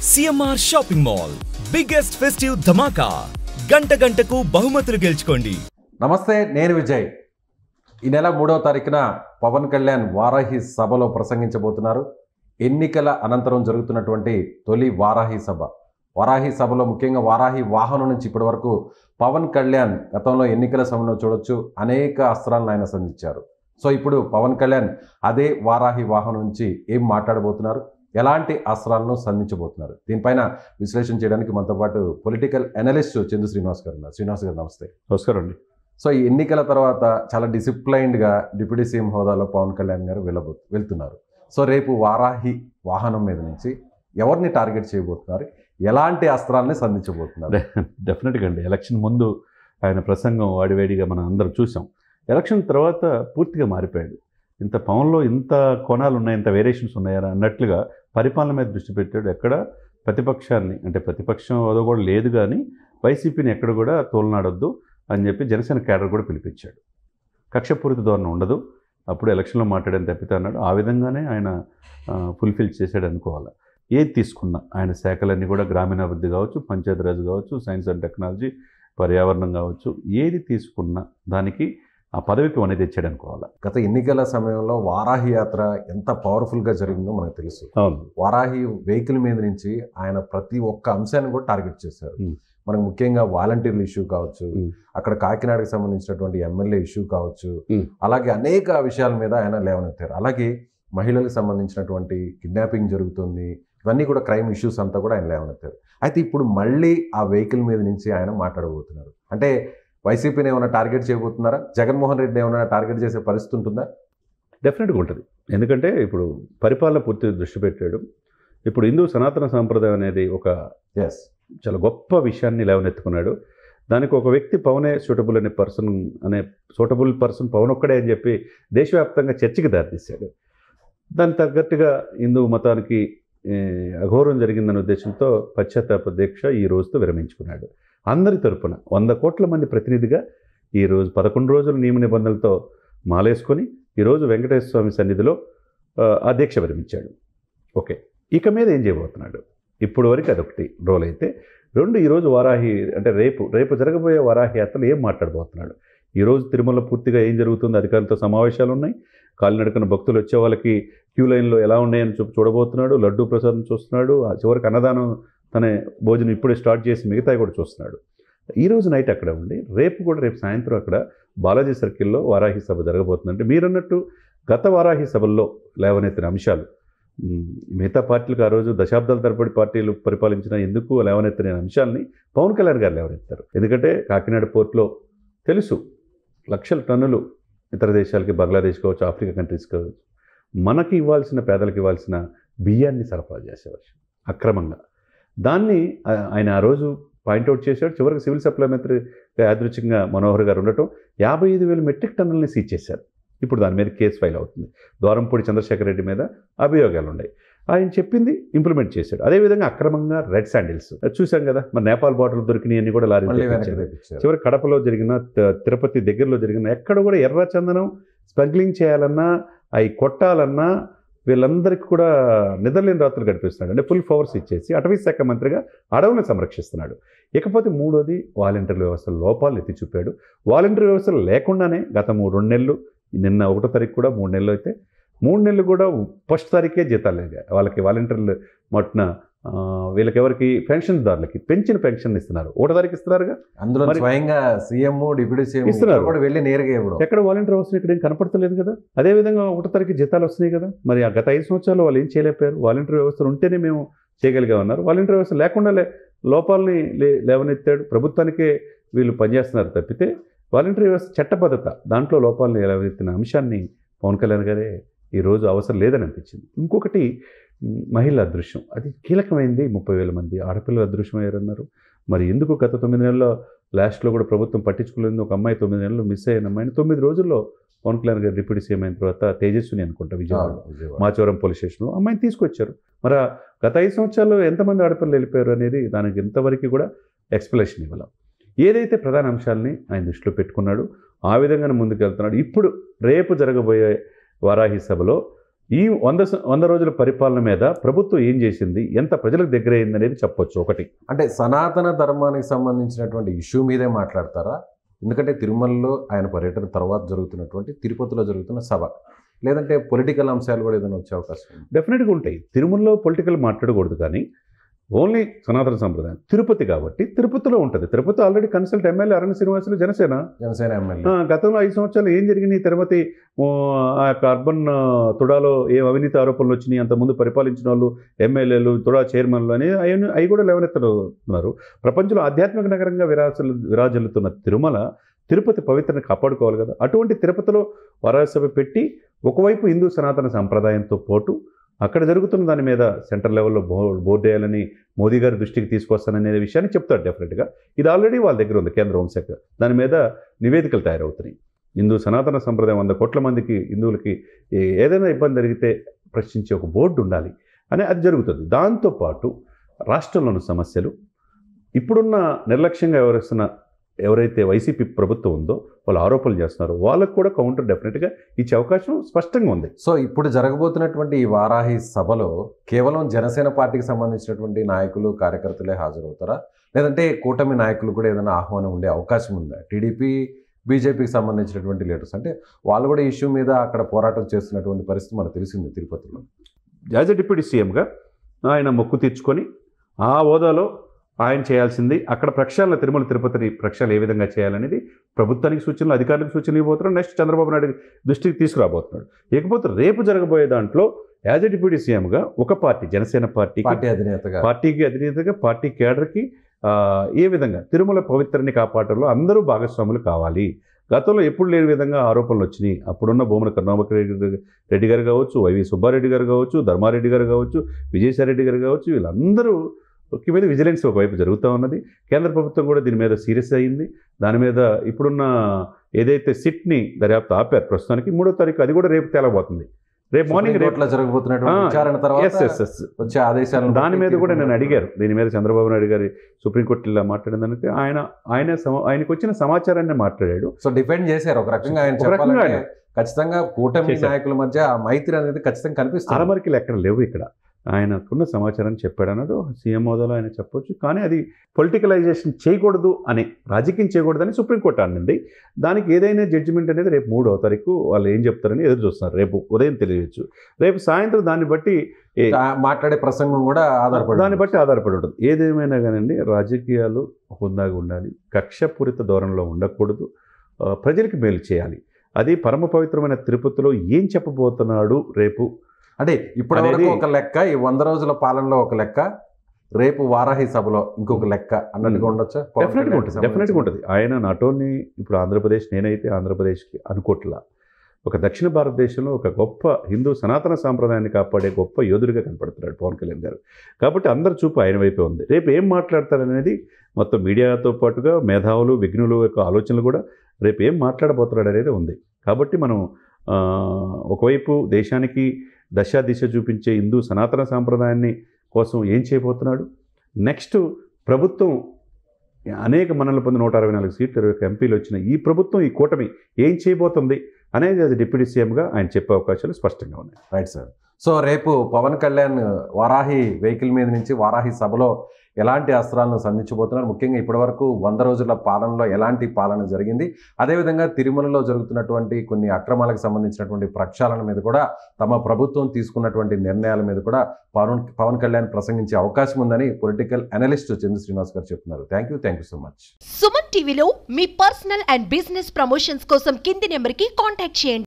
CMR shopping mall biggest festive dhamaka గంట గంటకు బహుమతులు గెలుచుకోండి. నమస్తే, నేను విజయ్. ఈ నెల 3వ తారీఖున పవన్ కళ్యాణ్ వారాహి సభలో ప్రసంగించబోతున్నారు. ఎన్నికల అనంతరం జరుగుతున్నటువంటి తొలి వారాహి సభ. వారాహి సభలో ముఖ్యంగా వారాహి వాహనం నుంచి ఇప్పటి వరకు పవన్ కళ్యాణ్ గతంలో ఎన్నికల సమయంలో చూడొచ్చు అనేక అస్త్రాలను ఆయన సంధించారు. సో ఇప్పుడు పవన్ కళ్యాణ్ అదే వారాహి వాహనం నుంచి ఏం మాట్లాడబోతున్నారు, ఎలాంటి అస్త్రాలను సంధించబోతున్నారు, దీనిపైన విశ్లేషణ చేయడానికి మనతో పాటు పొలిటికల్ అనలిస్ట్ చందు శ్రీనివాస్ గారు ఉన్నారు. శ్రీనివాస్ గారు నమస్తే. నమస్కారం అండి. సో ఈ ఎన్నికల తర్వాత చాలా డిసిప్లైన్డ్గా డిప్యూటీ సీఎం హోదాలో పవన్ కళ్యాణ్ గారు వెళ్తున్నారు. సో రేపు వారాహి వాహనం మీద నుంచి ఎవరిని టార్గెట్ చేయబోతున్నారు, ఎలాంటి అస్త్రాలని సంధించబోతున్నారు? డెఫినెట్గా అండి. ఎలక్షన్ ముందు ఆయన ప్రసంగం వాడివేడిగా మనం అందరం చూసాం. ఎలక్షన్ తర్వాత పూర్తిగా మారిపోయాడు. ఇంత పవన్లో ఇంత కోణాలు ఉన్నాయి, ఇంత వేరియేషన్స్ ఉన్నాయని అన్నట్లుగా పరిపాలన మీద దృష్టి పెట్టాడు. ఎక్కడ ప్రతిపక్షాన్ని, అంటే ప్రతిపక్షం అదో కూడా లేదు కానీ వైసీపీని ఎక్కడ కూడా తోలనాడొద్దు అని చెప్పి జనసేన క్యాడర్ కూడా పిలిపించాడు. కక్షపూరిత ధోరణి ఉండదు, అప్పుడు ఎలక్షన్లో మాట్లాడని తప్పితే అన్నాడు. ఆ విధంగానే ఆయన ఫుల్ఫిల్ చేశాడు అనుకోవాలి. ఏది తీసుకున్నా ఆయన శాఖలన్నీ కూడా గ్రామీణాభివృద్ధి కావచ్చు, పంచాయతీరాజ్ కావచ్చు, సైన్స్ అండ్ టెక్నాలజీ, పర్యావరణం కావచ్చు, ఏది తీసుకున్నా దానికి ఆ పదవికి వనే తెచ్చాడు అనుకోవాలి. గత ఎన్నికల సమయంలో వారాహి యాత్ర ఎంత పవర్ఫుల్గా జరిగిందో మనకు తెలుసు. అవును, వారాహి వెహికల్ మీద నుంచి ఆయన ప్రతి ఒక్క అంశాన్ని కూడా టార్గెట్ చేశారు. మనకు ముఖ్యంగా వాలంటీర్ల ఇష్యూ కావచ్చు, అక్కడ కాకినాడకి సంబంధించినటువంటి ఎమ్మెల్యే ఇష్యూ కావచ్చు, అలాగే అనేక విషయాల మీద ఆయన లేవనెత్తారు. అలాగే మహిళలకు సంబంధించినటువంటి కిడ్నాపింగ్ జరుగుతుంది, ఇవన్నీ కూడా క్రైమ్ ఇష్యూస్ అంతా కూడా ఆయన లేవనెత్తారు. అయితే ఇప్పుడు మళ్ళీ ఆ వెహికల్ మీద నుంచి ఆయన మాట్లాడబోతున్నారు. అంటే వైసీపీని ఏమైనా టార్గెట్ చేయబోతున్నారా? జగన్మోహన్ రెడ్డి ఏమైనా టార్గెట్ చేసే పరిస్థితి ఉంటుందా? డెఫినెట్గా ఉంటుంది. ఎందుకంటే ఇప్పుడు పరిపాలన పూర్తిగా దృష్టి పెట్టాడు. ఇప్పుడు హిందూ సనాతన సాంప్రదాయం అనేది ఒక చాలా గొప్ప విషయాన్ని లేవనెత్తుకున్నాడు. దానికి ఒక వ్యక్తి పవనే సూటబుల్ సూటబుల్ పర్సన్ పవన్ ఒక్కడే అని చెప్పి దేశవ్యాప్తంగా చర్చకి దారితీశాడు. దానికి తగ్గట్టుగా హిందూ మతానికి అఘోరం జరిగిందనే ఉద్దేశంతో పశ్చాత్తాప దీక్ష ఈ రోజుతో విరమించుకున్నాడు. అందరి తరపున 100 కోట్ల మంది ప్రతినిధిగా ఈరోజు 11 రోజుల నియమ నిబంధనలతో మాలేసుకొని ఈరోజు వెంకటేశ్వర స్వామి సన్నిధిలో ఆ దీక్ష విరమించాడు. ఓకే, ఇక మీద ఏం చేయబోతున్నాడు? ఇప్పుడు వరకు అదొకటి రోల్ అయితే, 2 ఈరోజు వారాహి అంటే రేపు జరగబోయే వారాహి యాత్రలు ఏం మాట్లాడబోతున్నాడు? ఈరోజు తిరుమల పూర్తిగా ఏం జరుగుతుంది, అధికారులతో సమావేశాలు ఉన్నాయి. కాలినడకన భక్తులు వచ్చే వాళ్ళకి క్యూ లైన్లో ఎలా ఉన్నాయని చూడబోతున్నాడు. లడ్డూ ప్రసాదం చూస్తున్నాడు. ఆ చివరికి అన్నదానం తన భోజనం ఇప్పుడే స్టార్ట్ చేసి మిగతాయి కూడా చూస్తున్నాడు. ఈరోజు నైట్ అక్కడ ఉండి రేపు సాయంత్రం అక్కడ బాలాజీ సర్కిల్లో వారాహి సభ జరగబోతుంది. అంటే మీరన్నట్టు గత వారాహి సభల్లో లేవనెత్తిన అంశాలు మిగతా పార్టీలకు ఆ రోజు దశాబ్దాల తరబడి పార్టీలు పరిపాలించిన ఎందుకు లేవనెత్తిన అంశాలని పవన్ కళ్యాణ్ గారు లేవనెత్తారు. ఎందుకంటే కాకినాడ పోర్ట్లో తెలుసు లక్షల టన్నులు ఇతర దేశాలకి, బంగ్లాదేశ్ కావచ్చు, ఆఫ్రికా కంట్రీస్ కావచ్చు, మనకి ఇవ్వాల్సిన, పేదలకు ఇవ్వాల్సిన బియ్యాన్ని సరఫరా చేసేవారు అక్రమంగా. దాన్ని ఆయన ఆ రోజు పాయింట్అవుట్ చేశాడు. చివరికి సివిల్ సప్లై మంత్రి యాదృచ్ఛికంగా మనోహర్ గారు ఉండటం 55,000 మెట్రిక్ టన్నులని సీజ్ చేశారు. ఇప్పుడు దాని మీద కేసు ఫైల్ అవుతుంది. ద్వారంపూడి చంద్రశేఖర్ రెడ్డి మీద అభియోగాలు ఉన్నాయి. ఆయన చెప్పింది ఇంప్లిమెంట్ చేశాడు. అదేవిధంగా అక్రమంగా రెడ్ శాండిల్స్ చూసాం కదా, మరి నేపాల్ బార్డర్ దొరికినాయన్ని కూడా లారీ చివరి కడపలో జరిగిన, తిరుపతి దగ్గరలో జరిగిన, ఎక్కడ కూడా ఎర్ర చందనం స్మగ్లింగ్ చేయాలన్నా, అవి కొట్టాలన్నా వీళ్ళందరికీ కూడా నిద్రలేని రాత్రులు గడిపిస్తున్నాడు. అంటే ఫుల్ పవర్స్ ఇచ్చేసి అటవీ శాఖ మంత్రిగా అడవులను సంరక్షిస్తున్నాడు. ఇకపోతే మూడోది వాలంటీర్ వ్యవస్థల లోపాలు ఎత్తి చూపాడు. వాలంటీర్ వ్యవస్థలు లేకుండానే గత 2 నెలలు, నిన్న 1వ తారీఖు కూడా 3 నెలలు అయితే 3 నెలలు కూడా ఫస్ట్ తారీఖే జీతాలు లేగా వాళ్ళకి. వాలంటీర్లు మట్టున వీళ్ళకి ఎవరికి పెన్షన్దారులకి పెంచిన పెన్షన్ ఇస్తున్నారు. 1వ తారీఖు ఇస్తున్నారుగా, అందులో స్వయంగా సీఎం డిప్యూటీ సీఎం ఇస్తున్నారు. వెళ్ళి నేరుగా ఎక్కడ వాలంటీర్ వ్యవస్థ ఇక్కడ ఏం కనపడతలేదు కదా. అదేవిధంగా 1వ తారీఖు జీతాలు వస్తున్నాయి కదా. మరి ఆ గత 5 సంవత్సరాలు వాళ్ళు ఏం చేయలేకపోయారు? వాలంటీర్ వ్యవస్థలు ఉంటేనే మేము చేయగలిగా ఉన్నారు. వాలంటీర్ వ్యవస్థ లేకుండా లోపాలని లేవనెత్తాడు. ప్రభుత్వానికే వీళ్ళు పనిచేస్తున్నారు తప్పితే వాలంటీర్ వ్యవస్థ చట్టబద్ధత దాంట్లో లోపాలని లేవనెత్తిన అంశాన్ని పవన్ కళ్యాణ్ గారే ఈరోజు అవసరం లేదని అనిపించింది. ఇంకొకటి మహిళల అదృశ్యం, అది కీలకమైంది. 30,000 మంది ఆడపిల్లలు అదృశ్యం అయ్యారన్నారు. మరి ఎందుకు గత 9 నెలల్లో లాస్ట్లో కూడా ప్రభుత్వం పట్టించుకోలేదు? ఒక అమ్మాయి 9 నెలలు మిస్ అయిన అమ్మాయిని 9 రోజుల్లో పవన్ కళ్యాణ్ గారు డిప్యూటీ సీఎం అయిన తర్వాత తేజస్విని అనుకుంటా విజయవాడ మాచవరం పోలీస్ స్టేషన్లో అమ్మాయిని తీసుకొచ్చారు. మరి గత 5 సంవత్సరాల్లో ఎంతమంది ఆడపిల్లలు వెళ్ళిపోయారు అనేది దానికి ఇంతవరకు కూడా ఎక్స్ప్లెనేషన్ ఇవ్వాలి. ఏదైతే ప్రధాన అంశాలని ఆయన దృష్టిలో పెట్టుకున్నాడు ఆ విధంగానే ముందుకు వెళ్తున్నాడు. ఇప్పుడు రేపు జరగబోయే వారాహి సభలో ఈ 100 రోజుల పరిపాలన మీద ప్రభుత్వం ఏం చేసింది, ఎంత ప్రజలకు దగ్గర అయింది అనేది చెప్పొచ్చు. ఒకటి అంటే సనాతన ధర్మానికి సంబంధించినటువంటి ఇష్యూ మీదే మాట్లాడతారా? ఎందుకంటే తిరుమలలో ఆయన పర్యటన తర్వాత జరుగుతున్నటువంటి తిరుపతిలో జరుగుతున్న సభ, లేదంటే పొలిటికల్ అంశాలు కూడా ఏదైనా వచ్చే అవకాశం ఉంది? డెఫినెట్గా ఉంటాయి. తిరుమలలో పొలిటికల్ మాట్లాడకూడదు, కానీ ఓన్లీ సనాతన సంప్రదాయం. తిరుపతి కాబట్టి తిరుపతిలో ఉంటుంది. తిరుపతి ఆల్రెడీ కన్సల్ట్ ఎమ్మెల్యే అరణ్య శ్రీనివాసులు జనసేన ఎమ్మెల్యే. గతంలో 5 సంవత్సరాలు ఏం జరిగింది తిరుపతి, ఆ యొక్క అర్బన్ తుడాలో ఏం అవినీతి ఆరోపణలు వచ్చినాయి, అంతకుముందు పరిపాలించిన వాళ్ళు ఎమ్మెల్యేలు, తుడా చైర్మన్లు అని అవి కూడా లేవనెత్తున్నారు. ప్రపంచంలో ఆధ్యాత్మిక నగరంగా విరాజిల్లుతున్న తిరుపతి పవిత్రని కాపాడుకోవాలి కదా. అటువంటి తిరుపతిలో వారాహి సభ పెట్టి ఒకవైపు హిందూ సనాతన సంప్రదాయంతో పాటు అక్కడ జరుగుతున్న దాని మీద సెంట్రల్ లెవెల్లో బోర్డు వేయాలని మోదీ గారి దృష్టికి తీసుకొస్తాననే విషయాన్ని చెప్తాడు డెఫినెట్గా. ఇది ఆల్రెడీ వాళ్ళ దగ్గర ఉంది, కేంద్ర హోంశాఖ. దాని మీద నివేదికలు తయారవుతున్నాయి. హిందూ సనాతన సంప్రదాయం 100 కోట్ల మందికి హిందువులకి ఏదైనా ఇబ్బంది జరిగితే ప్రశ్నించే ఒక బోర్డు ఉండాలి అని అది జరుగుతుంది. దాంతోపాటు రాష్ట్రంలోని సమస్యలు, ఇప్పుడున్న నిర్లక్ష్యంగా ఎవరైతే వైసీపీ ప్రభుత్వం ఉందో వాళ్ళు ఆరోపణలు చేస్తున్నారో వాళ్ళకు కూడా కౌంటర్ డెఫినెట్గా ఇచ్చే అవకాశం స్పష్టంగా ఉంది. సో ఇప్పుడు జరగబోతున్నటువంటి ఈ వారాహి సభలో కేవలం జనసేన పార్టీకి సంబంధించినటువంటి నాయకులు, కార్యకర్తలే హాజరవుతారా, లేదంటే కూటమి నాయకులు కూడా ఏదైనా ఆహ్వానం ఉండే అవకాశం ఉందా? టీడీపీ, బీజేపీకి సంబంధించినటువంటి లీడర్స్ అంటే వాళ్ళు కూడా ఇష్యూ మీద అక్కడ పోరాటం చేస్తున్నటువంటి పరిస్థితి మనకు తెలిసింది తిరుపతిలో. యాజ్ ఎ డిప్యూటీ సీఎంగా ఆయన మొక్కు తీర్చుకొని ఆ హోదాలో ఆయన చేయాల్సింది అక్కడ ప్రక్షాళన, తిరుమల తిరుపతి ప్రక్షాళన ఏ విధంగా చేయాలనేది ప్రభుత్వానికి సూచనలు, అధికారులకు సూచనలు ఇవ్వబోతున్నాడు. నెక్స్ట్ చంద్రబాబు నాయుడు దృష్టికి తీసుకురాబోతున్నాడు. ఇకపోతే రేపు జరగబోయే దాంట్లో యాజ్ ఎ డిప్యూటీ సీఎంగా ఒక పార్టీ, జనసేన పార్టీకి అధినేతగా పార్టీ కేడర్కి ఏ విధంగా తిరుమల పవిత్రని కాపాడటంలో అందరూ భాగస్వాములు కావాలి. గతంలో ఎప్పుడు లేని విధంగా ఆరోపణలు వచ్చినాయి. అప్పుడున్న భూముల కరుణాకర్ రెడ్డి గారు కావచ్చు, వైవి సుబ్బారెడ్డి గారు కావచ్చు, ధర్మారెడ్డి గారు కావచ్చు, విజయసాయిరెడ్డి గారు కావచ్చు, వీళ్ళందరూ మీద విజిలెన్స్ ఒకవైపు జరుగుతూ ఉన్నది. కేంద్ర ప్రభుత్వం కూడా దీని మీద సీరియస్ అయ్యింది. దాని మీద ఇప్పుడున్న ఏదైతే సిట్ని దర్యాప్తు ఆపారు ప్రస్తుతానికి 3వ తారీఖు, అది కూడా రేపు తేలబోతుంది. రేపు మార్నింగ్ వచ్చే ఆదేశాలు దాని మీద కూడా నేను అడిగారు. దీని మీద చంద్రబాబు నాయుడు గారి సుప్రీంకోర్టు ఇలా మాట్లాడిందంటే ఆయనకు వచ్చిన సమాచారాన్ని మాట్లాడాడు. సో డిపెండ్ చేశారు ఒక రకంగా. ఖచ్చితంగా కూటమి నాయకుల మధ్య మైత్రి అనేది ఖచ్చితంగా కనిపిస్తుంది. అరమరికలు ఎక్కడ లేవు. ఇక్కడ ఆయనకున్న సమాచారాన్ని చెప్పాడు అన్నాడు. సీఎం హోదాలో ఆయన చెప్పొచ్చు, కానీ అది పొలిటికలైజేషన్ చేయకూడదు అని, రాజకీయం చేయకూడదని సుప్రీంకోర్టు అనింది. దానికి ఏదైనా జడ్జిమెంట్ అనేది రేపు 3వ తారీఖు వాళ్ళు ఏం చెప్తారని ఎదురు చూస్తున్నారు. రేపు ఉదయం తెలియచ్చు, రేపు సాయంత్రం దాన్ని బట్టి మాట్లాడే ప్రసంగం కూడా దాన్ని బట్టి ఆధారపడి ఉంటుంది. ఏదేమైనా కానండి, రాజకీయాలు హుందాగా ఉండాలి, కక్షపూరిత ధోరణిలో ఉండకూడదు, ప్రజలకు మేలు చేయాలి. అది పరమ పవిత్రమైన తిరుపతిలో ఏం చెప్పబోతున్నాడు రేపు అంటే ఇప్పటివరకు ఒక లెక్క, ఈ 100 రోజుల పాలనలో ఒక లెక్క, రేపు వారాహి సభలో ఇంకొక లెక్క అన్నట్టుగా ఉండొచ్చు. డెఫినెట్గా ఉంటుంది. ఆయన నాట్ ఓన్లీ ఇప్పుడు ఆంధ్రప్రదేశ్, నేనైతే ఆంధ్రప్రదేశ్కి అనుకోట్లా, ఒక దక్షిణ భారతదేశంలో ఒక గొప్ప హిందూ సనాతన సాంప్రదాయాన్ని కాపాడే గొప్ప యోధుడిగా కనపడుతున్నాడు పవన్ కళ్యాణ్ గారు. కాబట్టి అందరి చూపు ఆయన వైపే ఉంది. రేపు ఏం మాట్లాడతారనేది మొత్తం మీడియాతో పాటుగా మేధావులు, విఘ్నుల యొక్క ఆలోచనలు కూడా రేపు ఏం మాట్లాడబోతున్నాడు అనేది ఉంది. కాబట్టి మనం ఒకవైపు దేశానికి దిశ చూపించే హిందూ సనాతన సాంప్రదాయాన్ని కోసం ఏం చేయబోతున్నాడు, నెక్స్ట్ ప్రభుత్వం అనేక మన్నలు పొంది 164 సీట్లు, 21 ఎంపీలు వచ్చిన ఈ ప్రభుత్వం, ఈ కూటమి ఏం చేయబోతుంది అనేది అది డిప్యూటీ సీఎంగా ఆయన చెప్పే అవకాశాలు స్పష్టంగా ఉన్నాయి. Right sir. సో రేపు పవన్ కళ్యాణ్ వారాహి వెహికల్ మీద నుంచి వారాహి సభలో ఎలాంటి అస్త్రాలను సంధించబోతున్నారు, ముఖ్యంగా ఇప్పటివరకు 100 రోజుల పాలనలో ఎలాంటి పాలన జరిగింది, అదేవిధంగా తిరుమలలో జరుగుతున్నటువంటి కొన్ని అక్రమాలకు సంబంధించినటువంటి ప్రక్షాళన మీద కూడా తమ ప్రభుత్వం తీసుకున్నటువంటి నిర్ణయాల మీద కూడా పవన్ కళ్యాణ్ ప్రసంగించే అవకాశం ఉందని పొలిటికల్ అనలిస్ట్ చంద్ర శ్రీనివాస్ గారు చెప్తున్నారు. Thank you so much. Suman టీవీలో మీ పర్సనల్ అండ్ బిజినెస్ ప్రమోషన్స్ కోసం కింది నెంబర్కి కాంటాక్ట్ చేయండి.